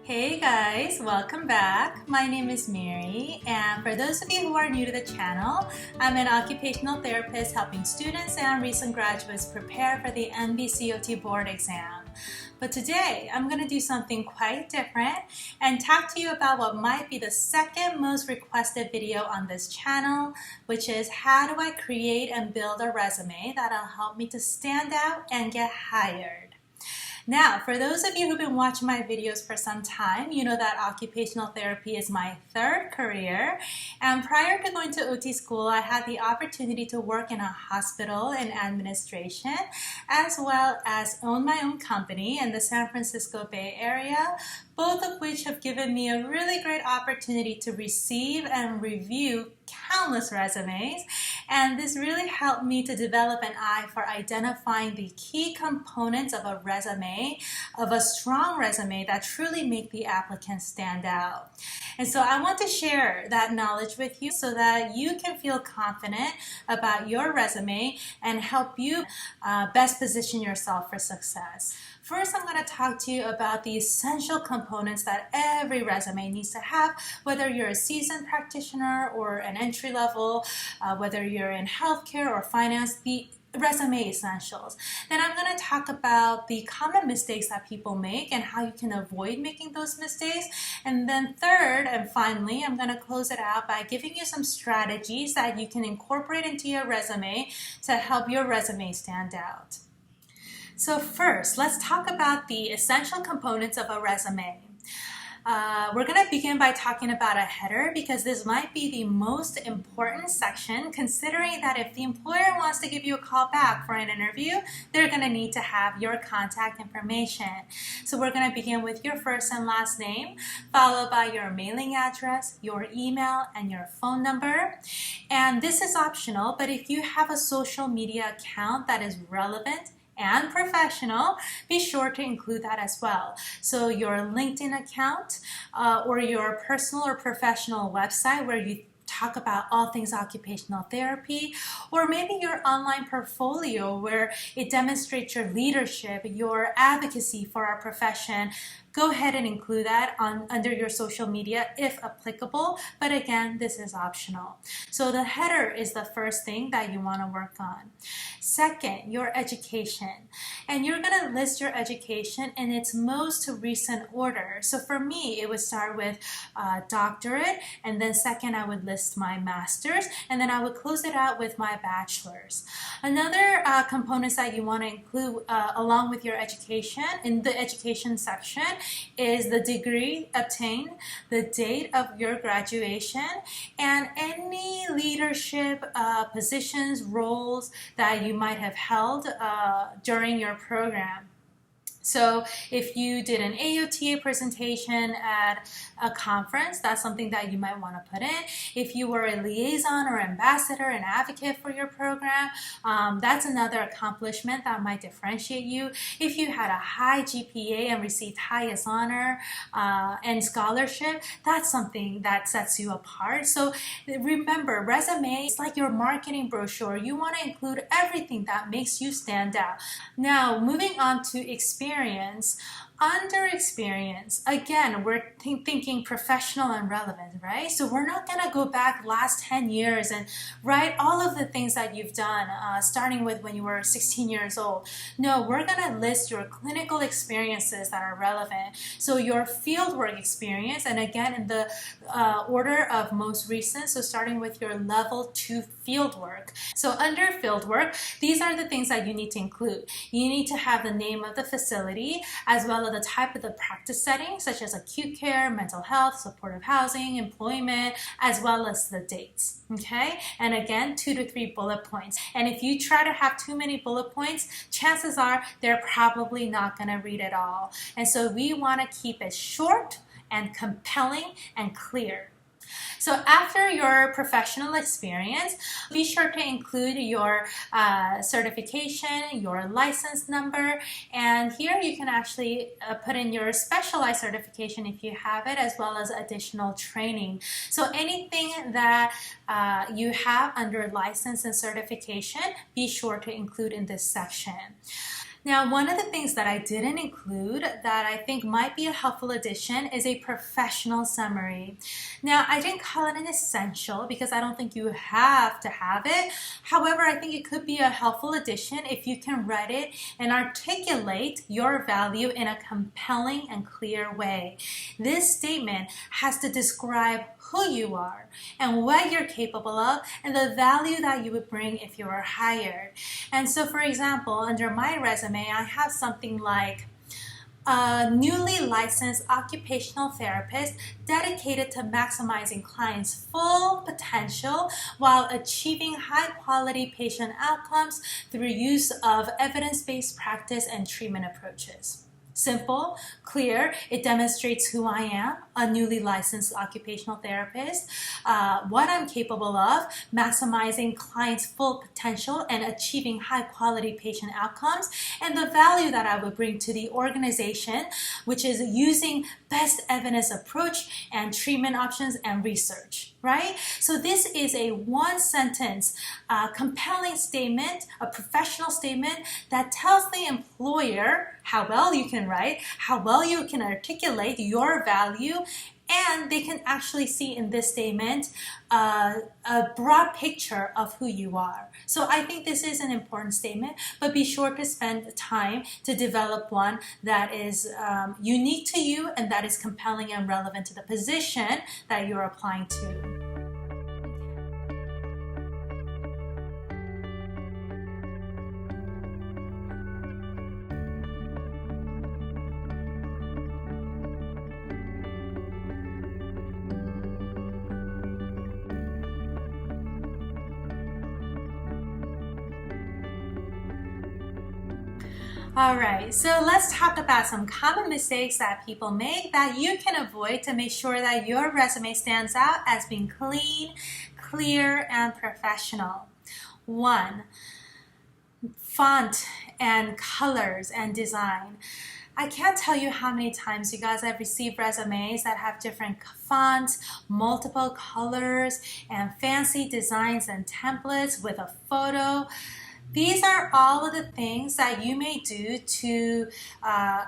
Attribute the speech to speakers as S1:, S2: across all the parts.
S1: Hey guys, welcome back. My name is Mary, and for those of you who are new to the channel, I'm an occupational therapist helping students and recent graduates prepare for the NBCOT board exam. But today, I'm going to do something quite different and talk to you about what might be the second most requested video on this channel, which is how do I create and build a resume that'll help me to stand out and get hired. Now, for those of you who've been watching my videos for some time, you know that occupational therapy is my third career. And prior to going to OT school, I had the opportunity to work in a hospital in administration, as well as own my own company in the San Francisco Bay Area, both of which have given me a really great opportunity to receive and review countless resumes, and this really helped me to develop an eye for identifying the key components of a resume, of a strong resume that truly make the applicant stand out. And so I want to share that knowledge with you so that you can feel confident about your resume and help you best position yourself for success. First, I'm going to talk to you about the essential components that every resume needs to have, whether you're a seasoned practitioner or an entry level, whether you're in healthcare or finance, the resume essentials. Then I'm going to talk about the common mistakes that people make and how you can avoid making those mistakes. And then third and finally, I'm going to close it out by giving you some strategies that you can incorporate into your resume to help your resume stand out. So first, let's talk about the essential components of a resume. We're going to begin by talking about a header because this might be the most important section, considering that if the employer wants to give you a call back for an interview, they're going to need to have your contact information. So we're going to begin with your first and last name, followed by your mailing address, your email, and your phone number. And this is optional, but if you have a social media account that is relevant and professional, be sure to include that as well. So your LinkedIn account or your personal or professional website where you talk about all things occupational therapy, or maybe your online portfolio where it demonstrates your leadership, your advocacy for our profession. Go ahead and include that under your social media if applicable, but again, this is optional. So the header is the first thing that you want to work on. Second, your education. And you're going to list your education in its most recent order. So for me, it would start with doctorate, and then second, I would list my master's, and then I would close it out with my bachelor's. Another components that you want to include along with your education in the education section is the degree obtained, the date of your graduation, and any leadership positions, roles that you might have held during your program. So if you did an AOTA presentation at a conference, that's something that you might want to put in. If you were a liaison or ambassador, an advocate for your program, that's another accomplishment that might differentiate you. If you had a high GPA and received highest honor and scholarship, that's something that sets you apart. So remember, resume is like your marketing brochure. You want to include everything that makes you stand out. Now, moving on to experience. Under experience, again, we're thinking professional and relevant, right? So we're not going to go back last 10 years and write all of the things that you've done, starting with when you were 16 years old. No, we're going to list your clinical experiences that are relevant. So your fieldwork experience, and again, in the order of most recent, so starting with your level 2 fieldwork. So under fieldwork, these are the things that you need to include. You need to have the name of the facility, as well as the type of the practice setting, such as acute care, mental health, supportive housing, employment, as well as the dates, okay? And again, 2 to 3 bullet points. And if you try to have too many bullet points, chances are they're probably not gonna read it all. And so we wanna keep it short and compelling and clear. So after your professional experience, be sure to include your certification, your license number, and here you can actually put in your specialized certification if you have it, as well as additional training. So anything that you have under license and certification, be sure to include in this section. Now, one of the things that I didn't include that I think might be a helpful addition is a professional summary. Now, I didn't call it an essential because I don't think you have to have it. However, I think it could be a helpful addition if you can write it and articulate your value in a compelling and clear way. This statement has to describe who you are and what you're capable of and the value that you would bring if you were hired. And so, for example, under my resume, I have something like a newly licensed occupational therapist dedicated to maximizing clients' full potential while achieving high-quality patient outcomes through use of evidence-based practice and treatment approaches. Simple, clear, it demonstrates who I am, a newly licensed occupational therapist, what I'm capable of, maximizing clients' full potential and achieving high-quality patient outcomes, and the value that I would bring to the organization, which is using best evidence approach and treatment options and research, right? So this is a one-sentence, compelling statement, a professional statement that tells the employer how well you can write, how well you can articulate your value, and they can actually see in this statement a broad picture of who you are. So I think this is an important statement, but be sure to spend time to develop one that is unique to you and that is compelling and relevant to the position that you're applying to. All right, so let's talk about some common mistakes that people make that you can avoid to make sure that your resume stands out as being clean, clear, and professional. 1, font and colors and design. I can't tell you how many times you guys have received resumes that have different fonts, multiple colors, and fancy designs and templates with a photo. These are all of the things that you may do to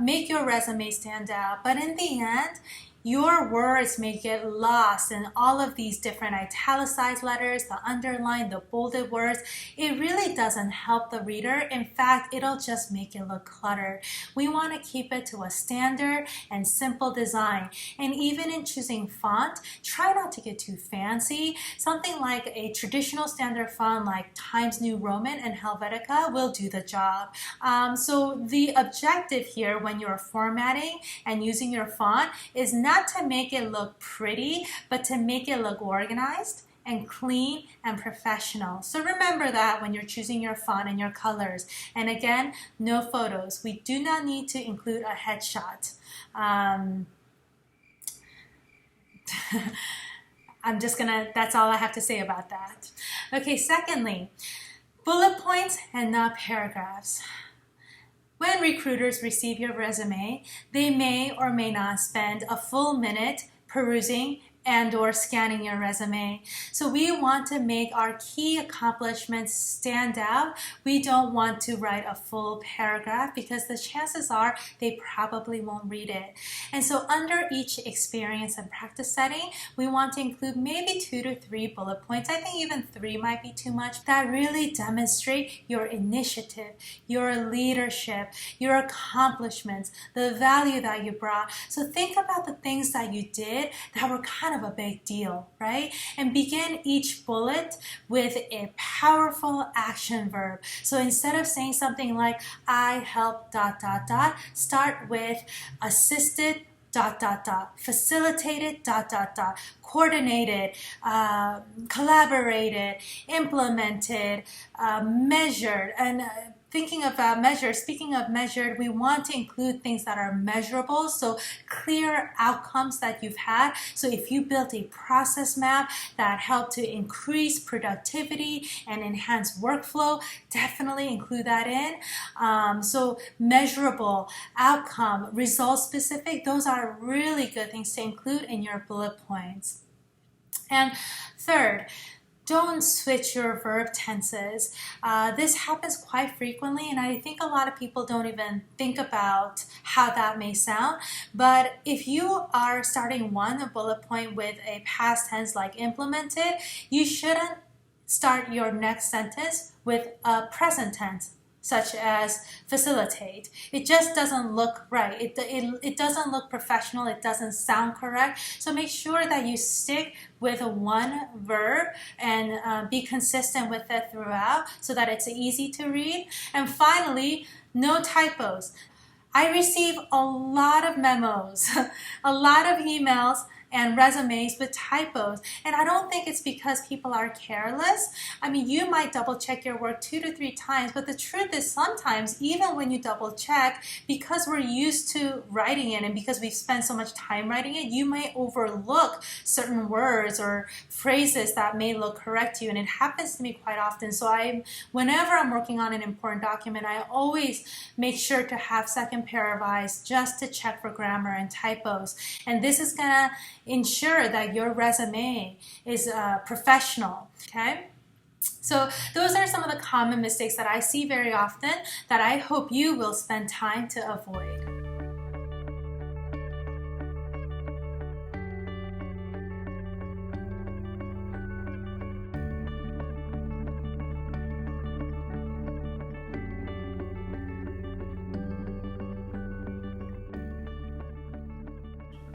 S1: make your resume stand out. But in the end, your words may get lost in all of these different italicized letters, the underlined, the bolded words. It really doesn't help the reader. In fact, it'll just make it look cluttered. We want to keep it to a standard and simple design. And even in choosing font, try not to get too fancy. Something like a traditional standard font like Times New Roman and Helvetica will do the job. So the objective here when you're formatting and using your font is not to make it look pretty, but to make it look organized and clean and professional. So remember that when you're choosing your font and your colors. And again, no photos. We do not need to include a headshot. That's all I have to say about that. Okay, secondly, bullet points and not paragraphs. When recruiters receive your resume, they may or may not spend a full minute perusing and or scanning your resume. So we want to make our key accomplishments stand out. We don't want to write a full paragraph because the chances are they probably won't read it. And so under each experience and practice setting, we want to include maybe 2 to 3 bullet points. I think even 3 might be too much. That really demonstrate your initiative, your leadership, your accomplishments, the value that you brought. So think about the things that you did that were kind of a big deal, right? And begin each bullet with a powerful action verb. So instead of saying something like, I helped ... start with assisted ... facilitated ... coordinated, collaborated, implemented, measured, and thinking about measures, speaking of measured, we want to include things that are measurable, so clear outcomes that you've had. So if you built a process map that helped to increase productivity and enhance workflow, definitely include that in. So measurable, outcome, result specific, those are really good things to include in your bullet points. And third, don't switch your verb tenses. This happens quite frequently, and I think a lot of people don't even think about how that may sound. But if you are starting one bullet point with a past tense like implemented, you shouldn't start your next sentence with a present tense, such as facilitate. It just doesn't look right. It doesn't look professional. It doesn't sound correct. So make sure that you stick with one verb and be consistent with it throughout so that it's easy to read. And finally, no typos. I receive a lot of memos, a lot of emails and resumes with typos, and I don't think it's because people are careless. I mean, you might double check your work 2 to 3 times, but the truth is sometimes even when you double check, because we're used to writing it and because we've spent so much time writing it, you may overlook certain words or phrases that may look correct to you, and it happens to me quite often. So whenever I'm working on an important document, I always make sure to have second pair of eyes just to check for grammar and typos, and this is gonna ensure that your resume is professional, okay? So those are some of the common mistakes that I see very often that I hope you will spend time to avoid.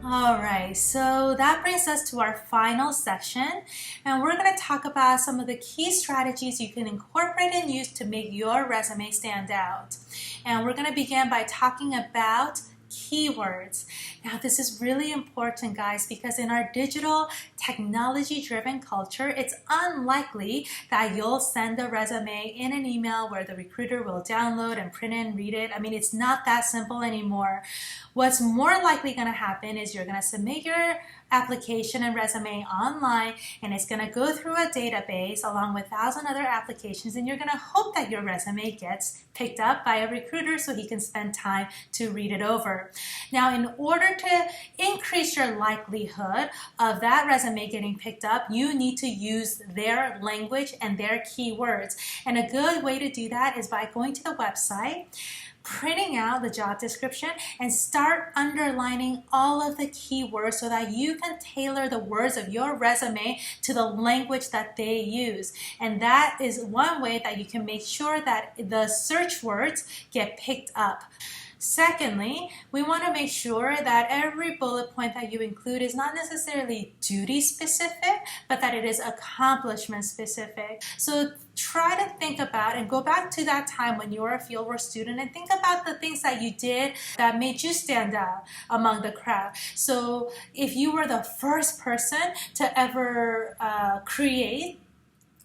S1: All right, so that brings us to our final section, and we're going to talk about some of the key strategies you can incorporate and use to make your resume stand out. And we're going to begin by talking about keywords. Now, this is really important, guys, because in our digital technology-driven culture, it's unlikely that you'll send a resume in an email where the recruiter will download and print and read it. I mean, it's not that simple anymore. What's more likely going to happen is you're going to submit your application and resume online, and it's going to go through a database along with 1,000 other applications, and you're going to hope that your resume gets picked up by a recruiter so he can spend time to read it over. Now, in order to increase your likelihood of that resume getting picked up, you need to use their language and their keywords. And a good way to do that is by going to the website, printing out the job description, and start underlining all of the keywords so that you can tailor the words of your resume to the language that they use. And that is one way that you can make sure that the search words get picked up. Secondly, we want to make sure that every bullet point that you include is not necessarily duty specific, but that it is accomplishment specific. So try to think about and go back to that time when you were a fieldwork student and think about the things that you did that made you stand out among the crowd. So if you were the first person to ever create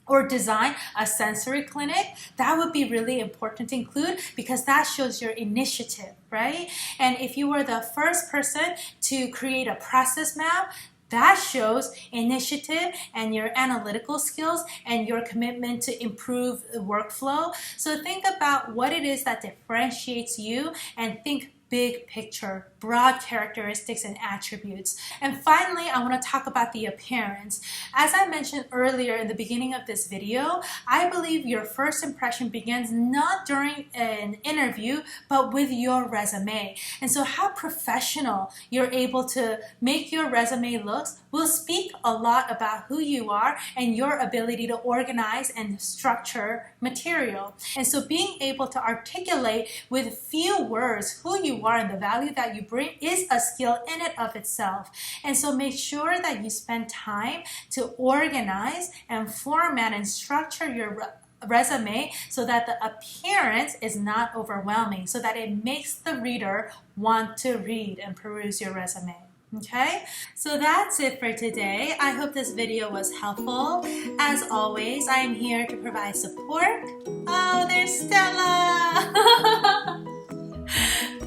S1: or design a sensory clinic, that would be really important to include because that shows your initiative, right? And if you were the first person to create a process map, that shows initiative and your analytical skills and your commitment to improve the workflow. So think about what it is that differentiates you and think big picture, broad characteristics and attributes. And finally, I want to talk about the appearance. As I mentioned earlier in the beginning of this video, I believe your first impression begins not during an interview, but with your resume. And so how professional you're able to make your resume look will speak a lot about who you are and your ability to organize and structure material. And so being able to articulate with few words who you are and the value that you bring is a skill in and of itself. And so make sure that you spend time to organize and format and structure your resume so that the appearance is not overwhelming, so that it makes the reader want to read and peruse your resume. Okay, so that's it for today. I hope this video was helpful. As always, I am here to provide support. Oh, there's Stella!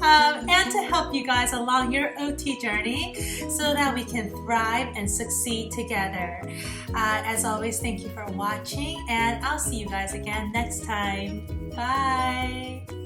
S1: And to help you guys along your OT journey so that we can thrive and succeed together. As always, thank you for watching, and I'll see you guys again next time. Bye!